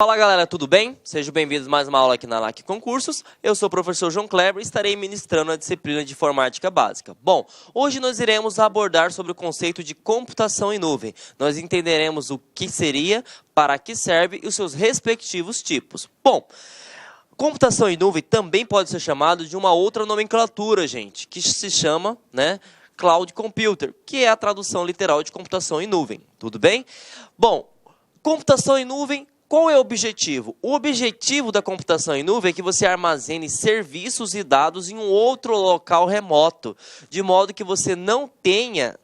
Fala galera, tudo bem? Sejam bem-vindos a mais uma aula aqui na LAC Concursos. Eu sou o professor João Kleber e estarei ministrando a disciplina de Informática Básica. Bom, hoje nós iremos abordar sobre o conceito de computação em nuvem. Nós entenderemos o que seria, para que serve e os seus respectivos tipos. Bom, computação em nuvem também pode ser chamado de uma outra nomenclatura, gente, que se chama, Cloud Computer, que é a tradução literal de computação em nuvem. Tudo bem? Bom, computação em nuvem. Qual é o objetivo? O objetivo da computação em nuvem é que você armazene serviços e dados em um outro local remoto, de modo que você não tenha,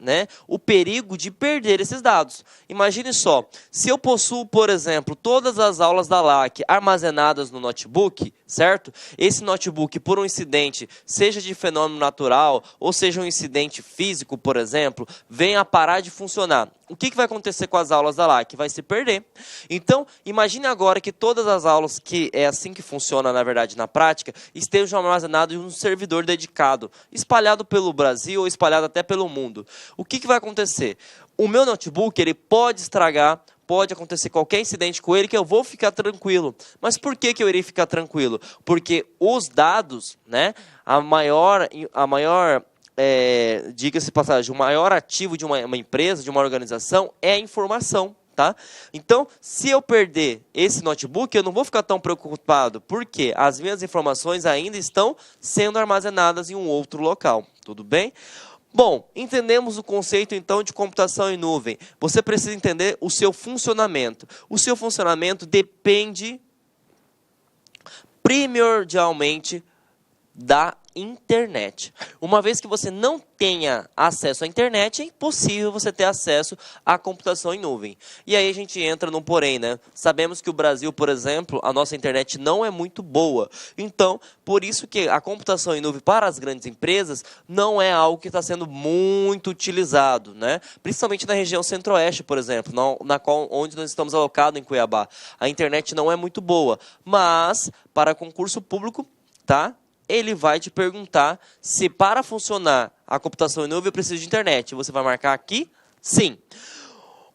o perigo de perder esses dados. Imagine só, se eu possuo, por exemplo, todas as aulas da LAC armazenadas no notebook, certo? Esse notebook, por um incidente, seja de fenômeno natural, ou seja um incidente físico, por exemplo, venha a parar de funcionar. O que vai acontecer com as aulas da LAC? Vai se perder. Então, imagine agora que todas as aulas, que é assim que funciona, na verdade, na prática, estejam armazenadas em um servidor dedicado, espalhado pelo Brasil ou espalhado até pelo mundo. O que vai acontecer? O meu notebook, ele pode estragar, pode acontecer qualquer incidente com ele que eu vou ficar tranquilo. Mas por que eu irei ficar tranquilo? Porque os dados, a maior diga-se de passagem, o maior ativo de uma empresa, de uma organização, é a informação, tá? Então, se eu perder esse notebook, eu não vou ficar tão preocupado, porque as minhas informações ainda estão sendo armazenadas em um outro local, tudo bem? Bom, entendemos o conceito, então, de computação em nuvem. Você precisa entender o seu funcionamento. O seu funcionamento depende primordialmente da internet. Uma vez que você não tenha acesso à internet, é impossível você ter acesso à computação em nuvem. E aí a gente entra num porém, Sabemos que o Brasil, por exemplo, a nossa internet não é muito boa. Então, por isso que a computação em nuvem para as grandes empresas não é algo que está sendo muito utilizado, Principalmente na região centro-oeste, por exemplo, onde nós estamos alocados em Cuiabá. A internet não é muito boa, mas para concurso público, ele vai te perguntar se para funcionar a computação em nuvem eu preciso de internet. Você vai marcar aqui? Sim.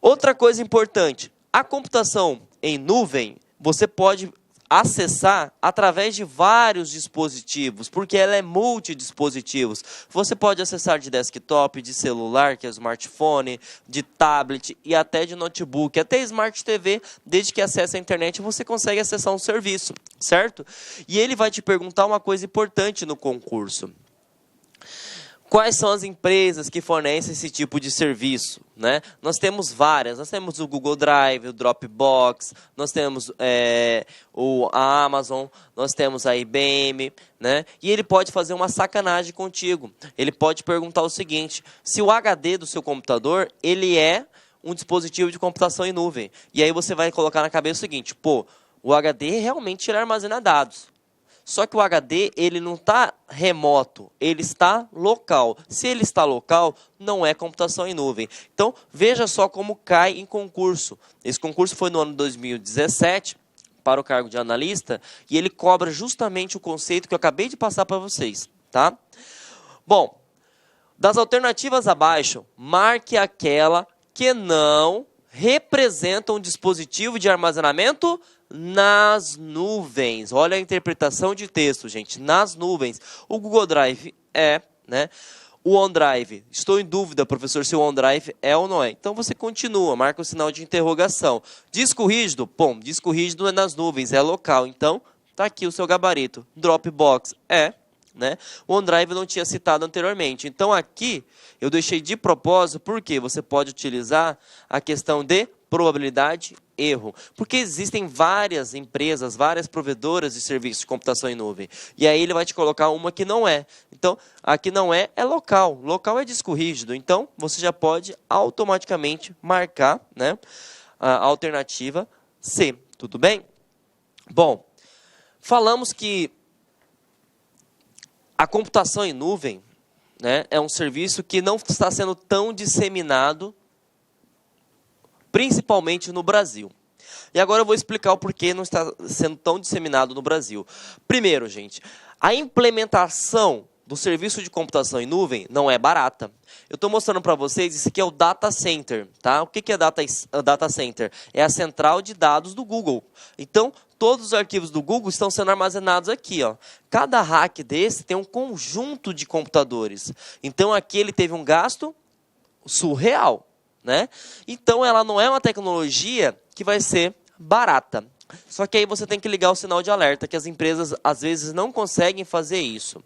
Outra coisa importante, a computação em nuvem você pode acessar através de vários dispositivos, porque ela é multidispositivos. Você pode acessar de desktop, de celular, que é smartphone, de tablet e até de notebook, até Smart TV, desde que acesse a internet você consegue acessar um serviço, certo? E ele vai te perguntar uma coisa importante no concurso. Quais são as empresas que fornecem esse tipo de serviço? Nós temos várias, nós temos o Google Drive, o Dropbox, nós temos a Amazon, nós temos a IBM, E ele pode fazer uma sacanagem contigo. Ele pode perguntar o seguinte, se o HD do seu computador, ele é um dispositivo de computação em nuvem. E aí você vai colocar na cabeça o seguinte, o HD realmente ele armazena dados. Só que o HD, ele não está remoto, ele está local. Se ele está local, não é computação em nuvem. Então, veja só como cai em concurso. Esse concurso foi no ano de 2017, para o cargo de analista, e ele cobra justamente o conceito que eu acabei de passar para vocês, tá? Bom, das alternativas abaixo, marque aquela que não representa um dispositivo de armazenamento nas nuvens. Olha a interpretação de texto, gente. Nas nuvens. O Google Drive é, O OneDrive. Estou em dúvida, professor, se o OneDrive é ou não é. Então você continua, marca o sinal de interrogação. Disco rígido? Bom, disco rígido é nas nuvens, é local. Então, tá aqui o seu gabarito. Dropbox é, O OneDrive eu não tinha citado anteriormente. Então aqui eu deixei de propósito porque você pode utilizar a questão de probabilidade erro. Porque existem várias empresas, várias provedoras de serviços de computação em nuvem. E aí ele vai te colocar uma que não é. Então, aqui não é local. Local é disco rígido. Então, você já pode automaticamente marcar, a alternativa C. Tudo bem? Bom, falamos que a computação em nuvem, é um serviço que não está sendo tão disseminado, principalmente no Brasil. E agora eu vou explicar o porquê não está sendo tão disseminado no Brasil. Primeiro, gente, a implementação do serviço de computação em nuvem não é barata. Eu estou mostrando para vocês, isso aqui é o data center, tá? O que é data center? É a central de dados do Google. Então, todos os arquivos do Google estão sendo armazenados aqui, ó. Cada rack desse tem um conjunto de computadores. Então, aqui ele teve um gasto surreal, né? Então, ela não é uma tecnologia que vai ser barata. Só que aí você tem que ligar o sinal de alerta, que as empresas às vezes não conseguem fazer isso.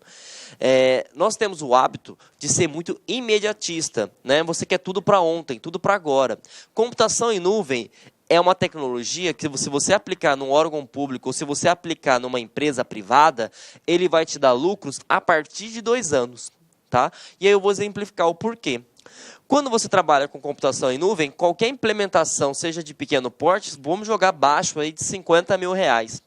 Nós temos o hábito de ser muito imediatista, né? Você quer tudo para ontem, tudo para agora. Computação em nuvem é uma tecnologia que, se você aplicar num órgão público ou se você aplicar numa empresa privada, ele vai te dar lucros a partir de 2 anos. Tá? E aí eu vou exemplificar o porquê. Quando você trabalha com computação em nuvem, qualquer implementação, seja de pequeno porte, vamos jogar abaixo aí de 50 mil reais.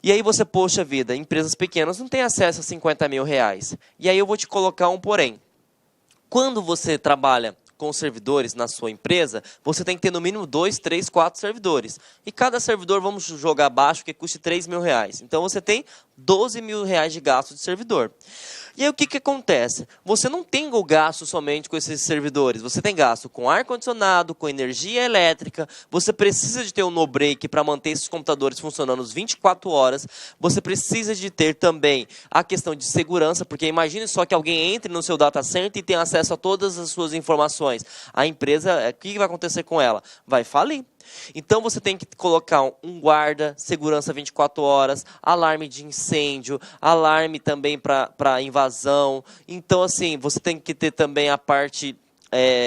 E aí você, poxa vida, empresas pequenas não têm acesso a 50 mil reais. E aí eu vou te colocar um porém. Quando você trabalha com servidores na sua empresa, você tem que ter no mínimo 2, 3, 4 servidores. E cada servidor, vamos jogar abaixo, que custe 3 mil reais. Então você tem 12 mil reais de gasto de servidor. E aí o que acontece? Você não tem o gasto somente com esses servidores, você tem gasto com ar-condicionado, com energia elétrica, você precisa de ter um no-break para manter esses computadores funcionando as 24 horas, você precisa de ter também a questão de segurança, porque imagine só que alguém entre no seu data center e tenha acesso a todas as suas informações. A empresa, o que vai acontecer com ela? Vai falir. Então você tem que colocar um guarda, segurança 24 horas, alarme de incêndio, alarme também para invasão. Então assim, você tem que ter também a parte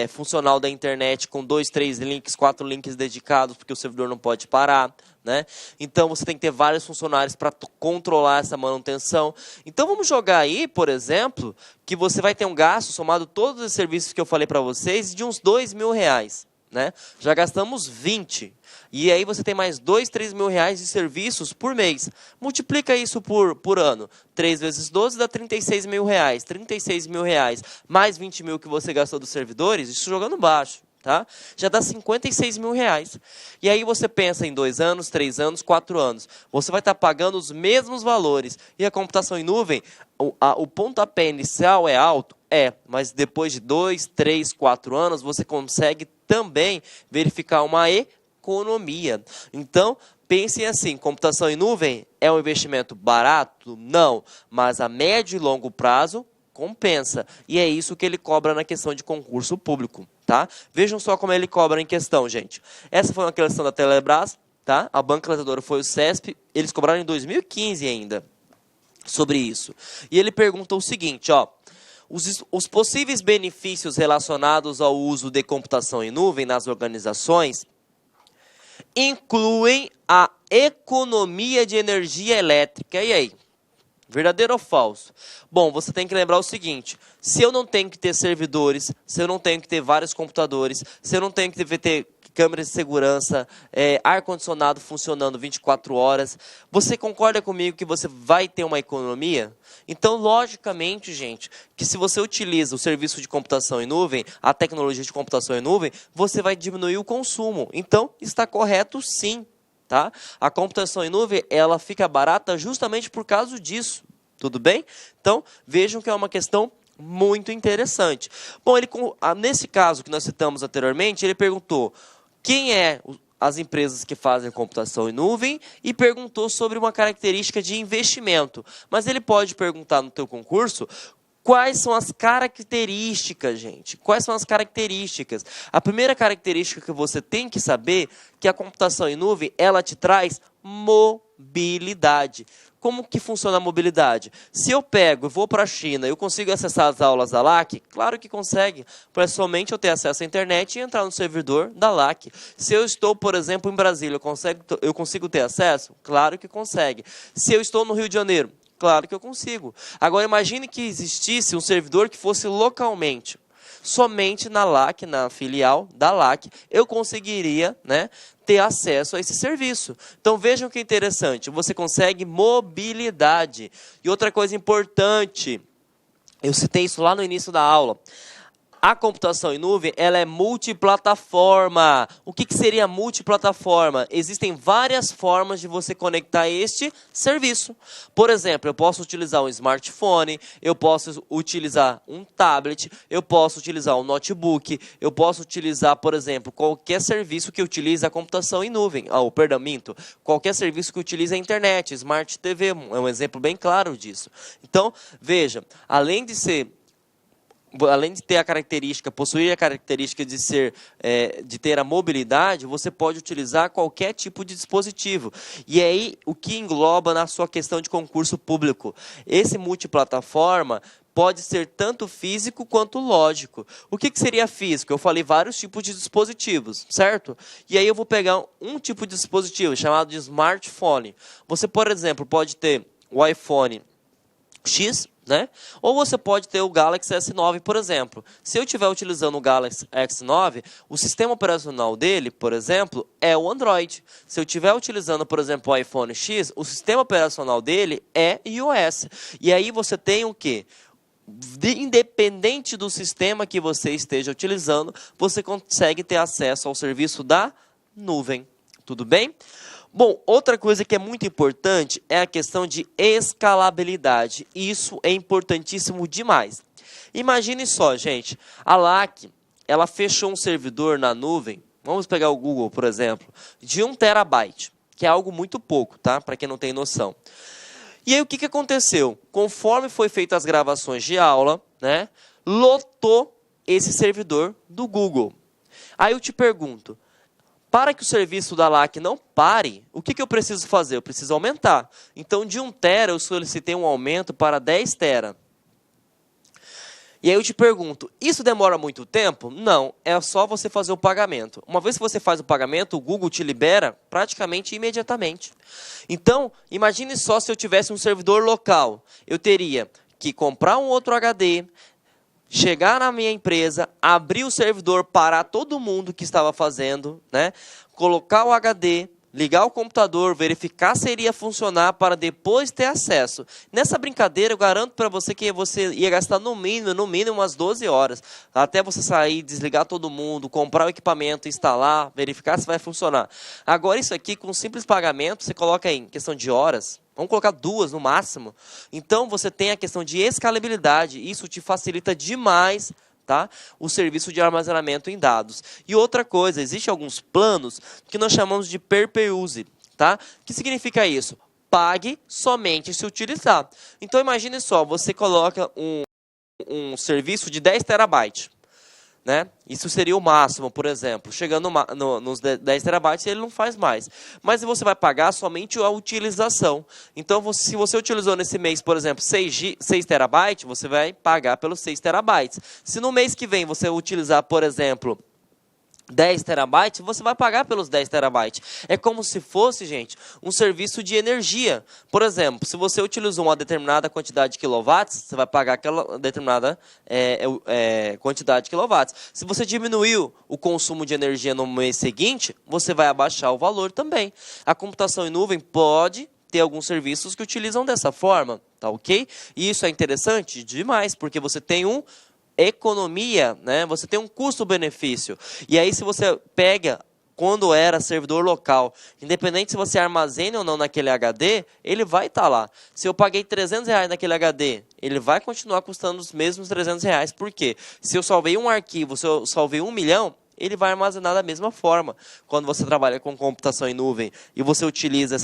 funcional da internet com 2, 3 links, 4 links dedicados, porque o servidor não pode parar. Né? Então você tem que ter vários funcionários para controlar essa manutenção. Então vamos jogar aí, por exemplo, que você vai ter um gasto somado todos os serviços que eu falei para vocês de uns 2 mil reais. Né? Já gastamos 20. E aí você tem mais 2, 3 mil reais de serviços por mês. Multiplica isso por ano. 3 vezes 12 dá 36 mil reais. 36 mil reais mais 20 mil que você gastou dos servidores, isso jogando baixo. Tá? Já dá 56 mil reais. E aí você pensa em 2 anos, 3 anos, 4 anos. Você vai estar pagando os mesmos valores. E a computação em nuvem, o pontapé inicial é alto? Mas depois de 2, 3, 4 anos, você consegue também verificar uma economia. Então, pensem assim, computação em nuvem é um investimento barato? Não, mas a médio e longo prazo compensa. E é isso que ele cobra na questão de concurso público. Tá? Vejam só como ele cobra em questão, gente. Essa foi uma questão da Telebrás, tá? A banca realizadora foi o CESP, eles cobraram em 2015 ainda sobre isso. E ele perguntou o seguinte, ó, os possíveis benefícios relacionados ao uso de computação em nuvem nas organizações incluem a economia de energia elétrica. E aí? Verdadeiro ou falso? Bom, você tem que lembrar o seguinte, se eu não tenho que ter servidores, se eu não tenho que ter vários computadores, se eu não tenho que ter câmeras de segurança, ar-condicionado funcionando 24 horas, você concorda comigo que você vai ter uma economia? Então, logicamente, gente, que se você utiliza o serviço de computação em nuvem, a tecnologia de computação em nuvem, você vai diminuir o consumo. Então, está correto sim. Tá? A computação em nuvem, ela fica barata justamente por causa disso, tudo bem? Então, vejam que é uma questão muito interessante. Bom, nesse caso que nós citamos anteriormente, ele perguntou quem as empresas que fazem computação em nuvem e perguntou sobre uma característica de investimento. Mas ele pode perguntar no teu concurso quais são as características, gente? Quais são as características? A primeira característica que você tem que saber é que a computação em nuvem, ela te traz mobilidade. Como que funciona a mobilidade? Se eu pego e vou para a China, eu consigo acessar as aulas da LAC? Claro que consegue. É somente eu ter acesso à internet e entrar no servidor da LAC. Se eu estou, por exemplo, em Brasília, eu consigo ter acesso? Claro que consegue. Se eu estou no Rio de Janeiro? Claro que eu consigo. Agora, imagine que existisse um servidor que fosse localmente. Somente na LAC, na filial da LAC, eu conseguiria, né, ter acesso a esse serviço. Então, vejam que interessante. Você consegue mobilidade. E outra coisa importante, eu citei isso lá no início da aula. A computação em nuvem, ela é multiplataforma. O que seria multiplataforma? Existem várias formas de você conectar este serviço. Por exemplo, eu posso utilizar um smartphone, eu posso utilizar um tablet, eu posso utilizar um notebook, eu posso utilizar, por exemplo, qualquer serviço que utilize a computação em nuvem. Qualquer serviço que utilize a internet, Smart TV, é um exemplo bem claro disso. Então, veja, além de ter a característica, possuir a característica de ter a mobilidade, você pode utilizar qualquer tipo de dispositivo. E aí, o que engloba na sua questão de concurso público? Esse multiplataforma pode ser tanto físico quanto lógico. O que seria físico? Eu falei vários tipos de dispositivos, certo? E aí eu vou pegar um tipo de dispositivo chamado de smartphone. Você, por exemplo, pode ter o iPhone X, né? Ou você pode ter o Galaxy S9, por exemplo. Se eu estiver utilizando o Galaxy S9, o sistema operacional dele, por exemplo, é o Android. Se eu estiver utilizando, por exemplo, o iPhone X, o sistema operacional dele é iOS. E aí você tem o quê? Independente do sistema que você esteja utilizando, você consegue ter acesso ao serviço da nuvem. Tudo bem? Bom, outra coisa que é muito importante é a questão de escalabilidade. Isso é importantíssimo demais. Imagine só, gente, a LAC, ela fechou um servidor na nuvem, vamos pegar o Google, por exemplo, de 1 terabyte, que é algo muito pouco, tá? Para quem não tem noção. E aí o que aconteceu? Conforme foi feitas as gravações de aula, né, lotou esse servidor do Google. Aí eu te pergunto, para que o serviço da LAC não pare, o que eu preciso fazer? Eu preciso aumentar. Então, de 1 tera, eu solicitei um aumento para 10 tera. E aí eu te pergunto, isso demora muito tempo? Não, é só você fazer o pagamento. Uma vez que você faz o pagamento, o Google te libera praticamente imediatamente. Então, imagine só se eu tivesse um servidor local. Eu teria que comprar um outro HD, chegar na minha empresa, abrir o servidor, parar todo mundo que estava fazendo, né? Colocar o HD, ligar o computador, verificar se iria funcionar para depois ter acesso. Nessa brincadeira, eu garanto para você que você ia gastar no mínimo umas 12 horas. Até você sair, desligar todo mundo, comprar o equipamento, instalar, verificar se vai funcionar. Agora, isso aqui, com um simples pagamento, você coloca em questão de horas. Vamos colocar 2 no máximo. Então, você tem a questão de escalabilidade. Isso te facilita demais, tá, o serviço de armazenamento em dados. E outra coisa, existem alguns planos que nós chamamos de pay-per-use. Tá? O que significa isso? Pague somente se utilizar. Então, imagine só, você coloca um serviço de 10 terabytes. Né? Isso seria o máximo, por exemplo. Chegando nos 10 terabytes, ele não faz mais. Mas você vai pagar somente a utilização. Então, se você utilizou nesse mês, por exemplo, 6 terabytes, você vai pagar pelos 6 terabytes. Se no mês que vem você utilizar, por exemplo, 10 terabytes, você vai pagar pelos 10 terabytes. É como se fosse, gente, um serviço de energia. Por exemplo, se você utilizou uma determinada quantidade de quilowatts, você vai pagar aquela determinada quantidade de quilowatts. Se você diminuiu o consumo de energia no mês seguinte, você vai abaixar o valor também. A computação em nuvem pode ter alguns serviços que utilizam dessa forma, tá ok? E isso é interessante demais, porque você tem economia, né? Você tem um custo-benefício. E aí, se você pega quando era servidor local, independente se você armazena ou não naquele HD, ele vai estar lá. Se eu paguei R$300 naquele HD, ele vai continuar custando os mesmos R$300. Por quê? Se eu salvei um arquivo, se eu salvei 1 milhão, ele vai armazenar da mesma forma. Quando você trabalha com computação em nuvem e você utiliza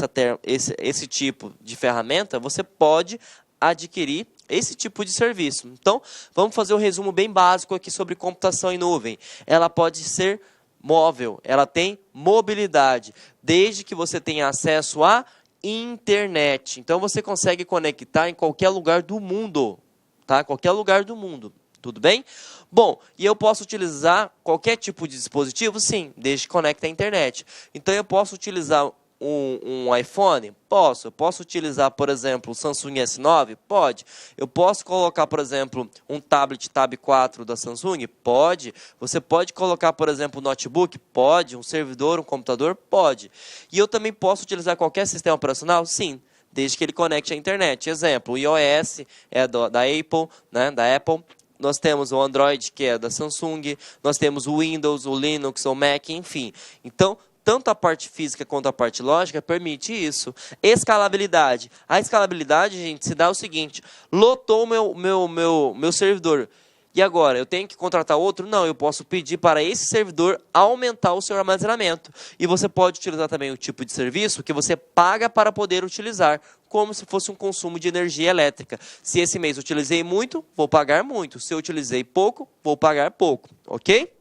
esse tipo de ferramenta, você pode adquirir esse tipo de serviço. Então, vamos fazer um resumo bem básico aqui sobre computação em nuvem. Ela pode ser móvel, ela tem mobilidade, desde que você tenha acesso à internet. Então, você consegue conectar em qualquer lugar do mundo, tá? Qualquer lugar do mundo. Tudo bem? Bom, e eu posso utilizar qualquer tipo de dispositivo? Sim, desde que conecte à internet. Então, eu posso utilizar um iPhone? Posso. Eu posso utilizar, por exemplo, o Samsung S9? Pode. Eu posso colocar, por exemplo, um tablet Tab 4 da Samsung? Pode. Você pode colocar, por exemplo, um notebook? Pode. Um servidor, um computador? Pode. E eu também posso utilizar qualquer sistema operacional? Sim, desde que ele conecte à internet. Exemplo, o iOS é da Apple, né? Da Apple. nós temos o Android, que é da Samsung, nós temos o Windows, o Linux, o Mac, enfim. Então, tanto a parte física quanto a parte lógica permite isso. Escalabilidade. A escalabilidade, gente, se dá o seguinte: lotou o meu servidor. E agora, eu tenho que contratar outro? Não, eu posso pedir para esse servidor aumentar o seu armazenamento. E você pode utilizar também o tipo de serviço que você paga para poder utilizar, como se fosse um consumo de energia elétrica. Se esse mês eu utilizei muito, vou pagar muito. Se eu utilizei pouco, vou pagar pouco. Ok?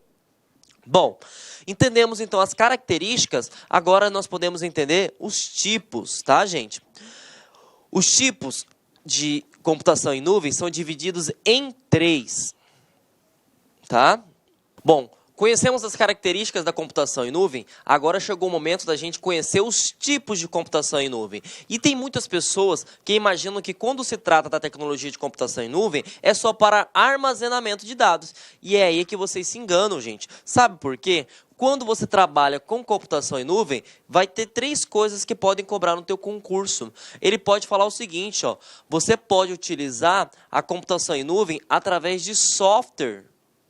Bom, entendemos então as características, agora nós podemos entender os tipos, tá, gente? Os tipos de computação em nuvem são divididos em 3. Tá? Bom, conhecemos as características da computação em nuvem, agora chegou o momento da gente conhecer os tipos de computação em nuvem. E tem muitas pessoas que imaginam que quando se trata da tecnologia de computação em nuvem, é só para armazenamento de dados. E é aí que vocês se enganam, gente. Sabe por quê? Quando você trabalha com computação em nuvem, vai ter 3 coisas que podem cobrar no teu concurso. Ele pode falar o seguinte, ó, você pode utilizar a computação em nuvem através de software,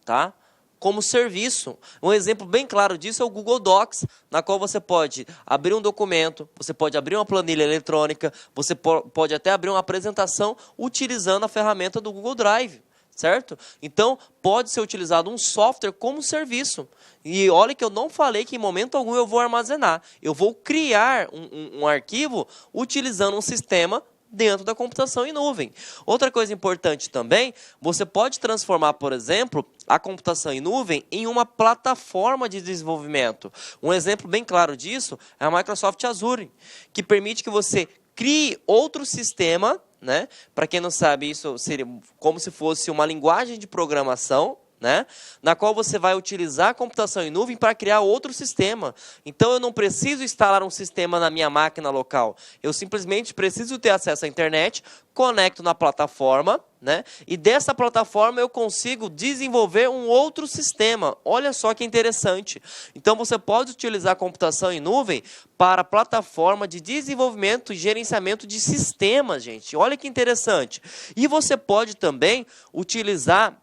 tá? Como serviço. Um exemplo bem claro disso é o Google Docs, na qual você pode abrir um documento, você pode abrir uma planilha eletrônica, você pode até abrir uma apresentação utilizando a ferramenta do Google Drive, certo? Então, pode ser utilizado um software como serviço. E olha que eu não falei que em momento algum eu vou armazenar. Eu vou criar um arquivo utilizando um sistema dentro da computação em nuvem. Outra coisa importante também, você pode transformar, por exemplo, a computação em nuvem em uma plataforma de desenvolvimento. Um exemplo bem claro disso é a Microsoft Azure, que permite que você crie outro sistema, né? Para quem não sabe, isso seria como se fosse uma linguagem de programação, né? Na qual você vai utilizar a computação em nuvem para criar outro sistema. Então, eu não preciso instalar um sistema na minha máquina local. Eu simplesmente preciso ter acesso à internet, conecto na plataforma, né? E dessa plataforma eu consigo desenvolver um outro sistema. Olha só que interessante. Então, você pode utilizar a computação em nuvem para a plataforma de desenvolvimento e gerenciamento de sistemas, gente. Olha que interessante. E você pode também utilizar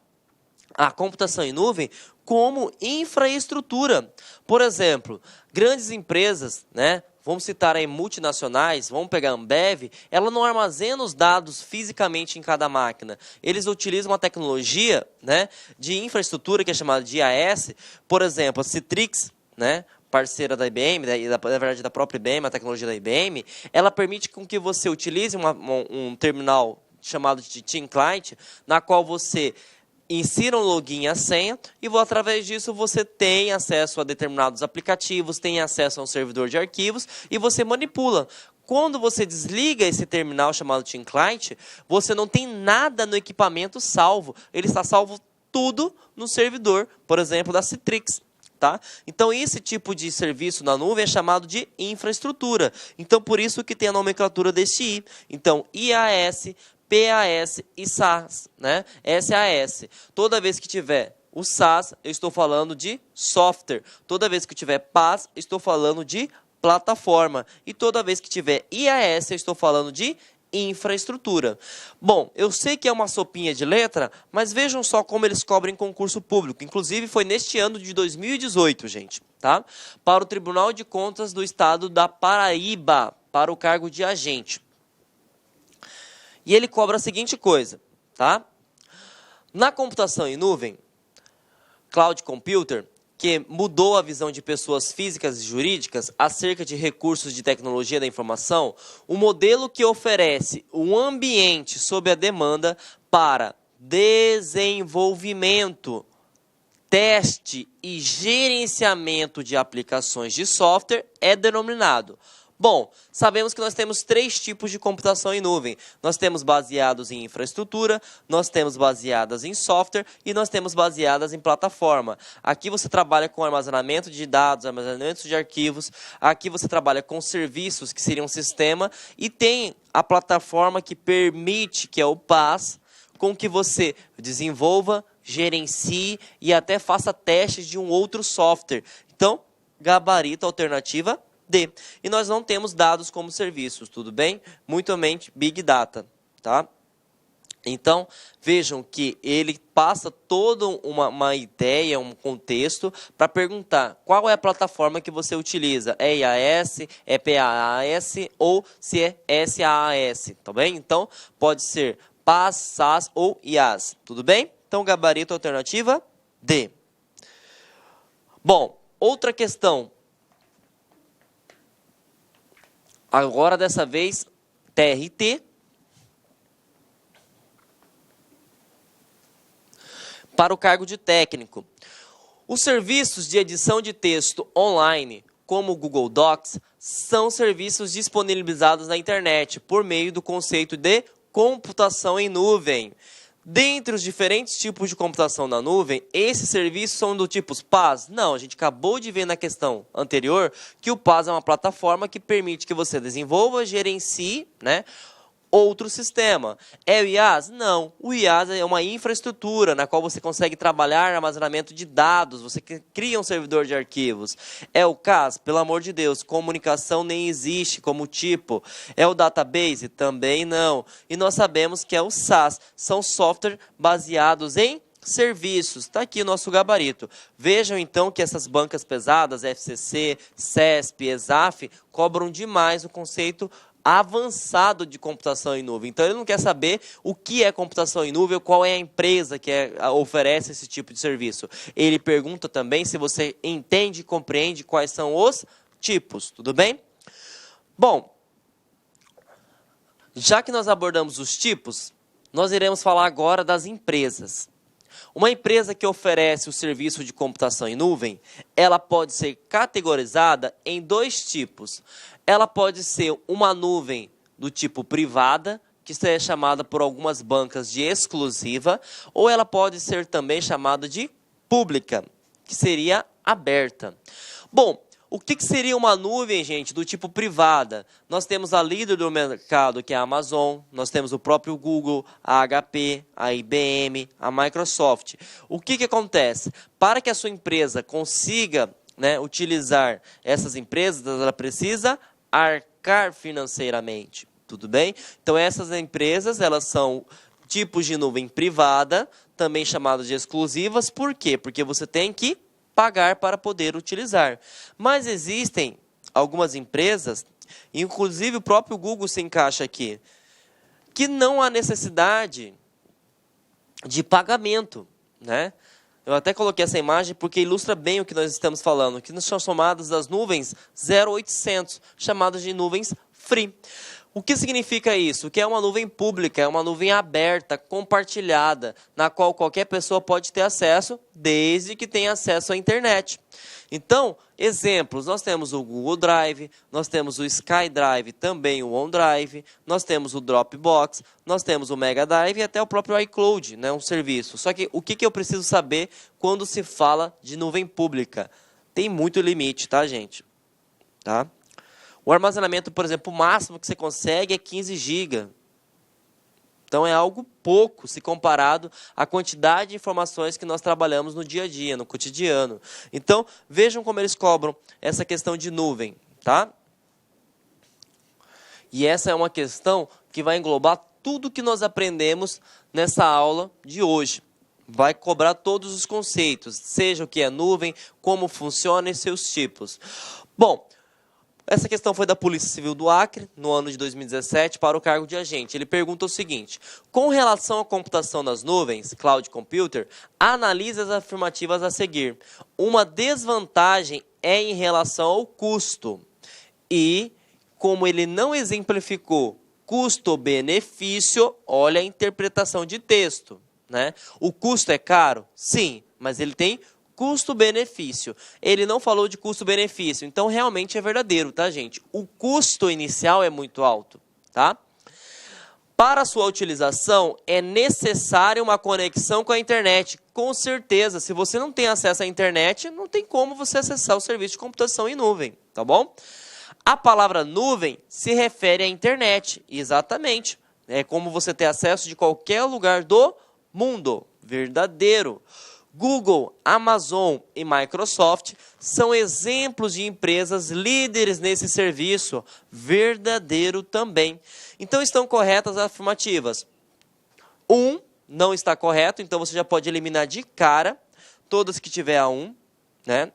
a computação em nuvem como infraestrutura. Por exemplo, grandes empresas, né? Vamos citar aí multinacionais, vamos pegar a Ambev, ela não armazena os dados fisicamente em cada máquina. Eles utilizam uma tecnologia, né, de infraestrutura que é chamada de IaaS. Por exemplo, a Citrix, né, parceira da IBM, na verdade da própria IBM, a tecnologia da IBM, ela permite com que você utilize um terminal chamado de Team Client, na qual você insira um login e a senha e através disso você tem acesso a determinados aplicativos, tem acesso a um servidor de arquivos e você manipula. Quando você desliga esse terminal chamado Team Client, você não tem nada no equipamento salvo. Ele está salvo tudo no servidor, por exemplo, da Citrix. Tá? Então, esse tipo de serviço na nuvem é chamado de infraestrutura. Então, por isso que tem a nomenclatura deste I. Então, IaaS, PaaS e SaaS, né? SaaS. Toda vez que tiver o SaaS, eu estou falando de software. Toda vez que tiver PaaS, eu estou falando de plataforma. E toda vez que tiver IaaS, eu estou falando de infraestrutura. Bom, eu sei que é uma sopinha de letra, mas vejam só como eles cobrem concurso público. Inclusive, foi neste ano de 2018, gente, tá? Para o Tribunal de Contas do Estado da Paraíba, para o cargo de agente. E ele cobra a seguinte coisa, tá? Na computação em nuvem, Cloud Computer, que mudou a visão de pessoas físicas e jurídicas acerca de recursos de tecnologia da informação, o modelo que oferece um ambiente sob a demanda para desenvolvimento, teste e gerenciamento de aplicações de software é denominado. Bom, sabemos que nós temos 3 tipos de computação em nuvem. Nós temos baseados em infraestrutura, nós temos baseadas em software e nós temos baseadas em plataforma. Aqui você trabalha com armazenamento de dados, armazenamento de arquivos. Aqui você trabalha com serviços, que seria um sistema. E tem a plataforma que permite, que é o PaaS, com que você desenvolva, gerencie e até faça testes de um outro software. Então, gabarito alternativa D. E nós não temos dados como serviços, tudo bem? Muito mente Big Data, tá? Então, vejam que ele passa toda uma ideia, um contexto, para perguntar qual é a plataforma que você utiliza. É IaaS, é PaaS ou se é SaaS, tá bem? Então, pode ser PaaS, SaaS ou IaaS, tudo bem? Então, gabarito alternativa D. Bom, outra questão. Agora, dessa vez, TRT. Para o cargo de técnico. Os serviços de edição de texto online, como o Google Docs, são serviços disponibilizados na internet por meio do conceito de computação em nuvem. Dentre os diferentes tipos de computação na nuvem, esses serviços são do tipo PaaS? Não, a gente acabou de ver na questão anterior que o PaaS é uma plataforma que permite que você desenvolva, gerencie, outro sistema. É o IaaS? Não. O IaaS é uma infraestrutura na qual você consegue trabalhar armazenamento de dados, você cria um servidor de arquivos. É o CaaS? Pelo amor de Deus, comunicação nem existe como tipo. É o database? Também não. E nós sabemos que é o SaaS, são software baseados em serviços. Está aqui o nosso gabarito. Vejam então que essas bancas pesadas, FCC, CESP, ESAF, cobram demais o conceito avançado de computação em nuvem. Então, ele não quer saber o que é computação em nuvem, qual é a empresa que oferece esse tipo de serviço. Ele pergunta também se você entende e compreende quais são os tipos, tudo bem? Bom, já que nós abordamos os tipos, nós iremos falar agora das empresas. Uma empresa que oferece o serviço de computação em nuvem, ela pode ser categorizada em dois tipos. Ela pode ser uma nuvem do tipo privada, que é chamada por algumas bancas de exclusiva, ou ela pode ser também chamada de pública, que seria aberta. Bom, o que seria uma nuvem, gente, do tipo privada? Nós temos a líder do mercado, que é a Amazon, nós temos o próprio Google, a HP, a IBM, a Microsoft. O que acontece? Para que a sua empresa consiga utilizar essas empresas, ela precisa arcar financeiramente, tudo bem? Então, essas empresas, elas são tipos de nuvem privada, também chamadas de exclusivas. Por quê? Porque você tem que pagar para poder utilizar. Mas existem algumas empresas, inclusive o próprio Google se encaixa aqui, que não há necessidade de pagamento, Eu até coloquei essa imagem porque ilustra bem o que nós estamos falando, que são chamadas as nuvens 0800, chamadas de nuvens free. O que significa isso? Que é uma nuvem pública, é uma nuvem aberta, compartilhada, na qual qualquer pessoa pode ter acesso, desde que tenha acesso à internet. Então, exemplos, nós temos o Google Drive, nós temos o SkyDrive, também o OneDrive, nós temos o Dropbox, nós temos o Mega Drive e até o próprio iCloud, um serviço. Só que o que eu preciso saber quando se fala de nuvem pública? Tem muito limite, tá, gente? Tá? O armazenamento, por exemplo, o máximo que você consegue é 15 GB. Então, é algo pouco se comparado à quantidade de informações que nós trabalhamos no dia a dia, no cotidiano. Então, vejam como eles cobram essa questão de nuvem, tá? E essa é uma questão que vai englobar tudo que nós aprendemos nessa aula de hoje. Vai cobrar todos os conceitos, seja o que é nuvem, como funciona e seus tipos. Bom, essa questão foi da Polícia Civil do Acre, no ano de 2017, para o cargo de agente. Ele pergunta o seguinte: com relação à computação nas nuvens, Cloud Computer, analise as afirmativas a seguir. Uma desvantagem é em relação ao custo. E, como ele não exemplificou custo-benefício, olha a interpretação de texto. O custo é caro? Sim, mas ele tem custo-benefício. Ele não falou de custo-benefício, então realmente é verdadeiro, tá, gente? O custo inicial é muito alto, tá? Para a sua utilização, é necessária uma conexão com a internet. Com certeza, se você não tem acesso à internet, não tem como você acessar o serviço de computação em nuvem, tá bom? A palavra nuvem se refere à internet, exatamente. É como você ter acesso de qualquer lugar do mundo, verdadeiro. Google, Amazon e Microsoft são exemplos de empresas líderes nesse serviço, verdadeiro também. Então, estão corretas as afirmativas. 1 não está correto, então você já pode eliminar de cara todas que tiver a 1, né?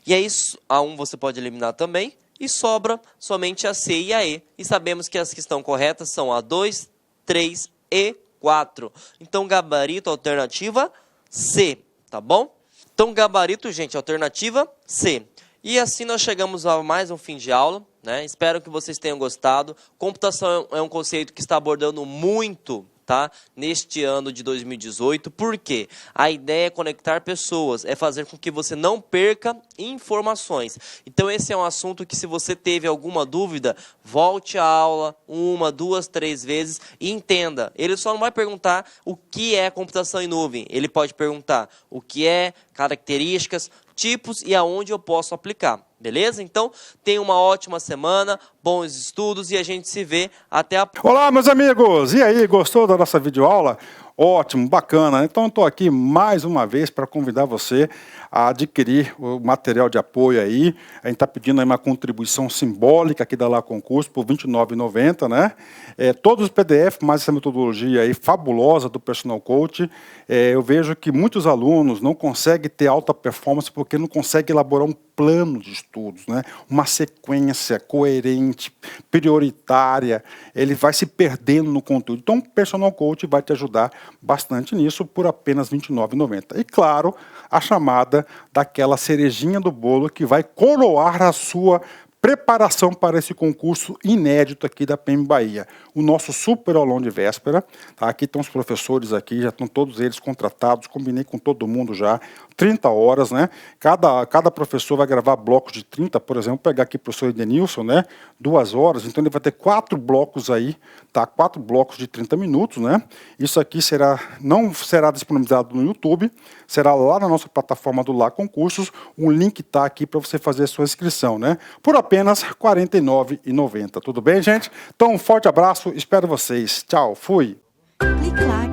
E aí a 1 você pode eliminar também, e sobra somente a C e a E. E sabemos que as que estão corretas são a 2, 3 e 4. Então, gabarito, alternativa C, tá bom? Então, gabarito, gente, alternativa C. E assim nós chegamos a mais um fim de aula, né? Espero que vocês tenham gostado. Computação é um conceito que está abordando muito, tá? Neste ano de 2018. Por quê? A ideia é conectar pessoas, é fazer com que você não perca informações. Então esse é um assunto que, se você teve alguma dúvida, volte à aula 1, 2, 3 vezes e entenda. Ele só não vai perguntar o que é computação em nuvem. Ele pode perguntar o que é, características, tipos e aonde eu posso aplicar. Beleza? Então, tenha uma ótima semana, bons estudos e a gente se vê até a próxima. Olá, meus amigos! E aí, gostou da nossa videoaula? Ótimo, bacana. Então, estou aqui mais uma vez para convidar você a adquirir o material de apoio aí. A gente está pedindo aí uma contribuição simbólica aqui da Lá Concurso por R$ 29,90, né? Todos os PDF, mais essa metodologia aí fabulosa do Personal Coach. Eu vejo que muitos alunos não conseguem ter alta performance porque não conseguem elaborar um plano de estudos, né? Uma sequência coerente, prioritária. Ele vai se perdendo no conteúdo. Então, o Personal Coach vai te ajudar bastante nisso por apenas R$ 29,90. E, claro, a chamada daquela cerejinha do bolo que vai coroar a sua preparação para esse concurso inédito aqui da PEM Bahia. O nosso super aulão de véspera, tá? Aqui estão os professores aqui, já estão todos eles contratados, combinei com todo mundo já, 30 horas, né? Cada professor vai gravar blocos de 30, por exemplo, pegar aqui o professor Edenilson, né? 2 horas, então ele vai ter 4 blocos aí, tá? 4 blocos de 30 minutos, né? Isso aqui não será disponibilizado no YouTube, será lá na nossa plataforma do Lá Concursos, um link está aqui para você fazer a sua inscrição, né? Por apenas R$ 49,90. Tudo bem, gente? Então, um forte abraço, espero vocês. Tchau, fui! Clique lá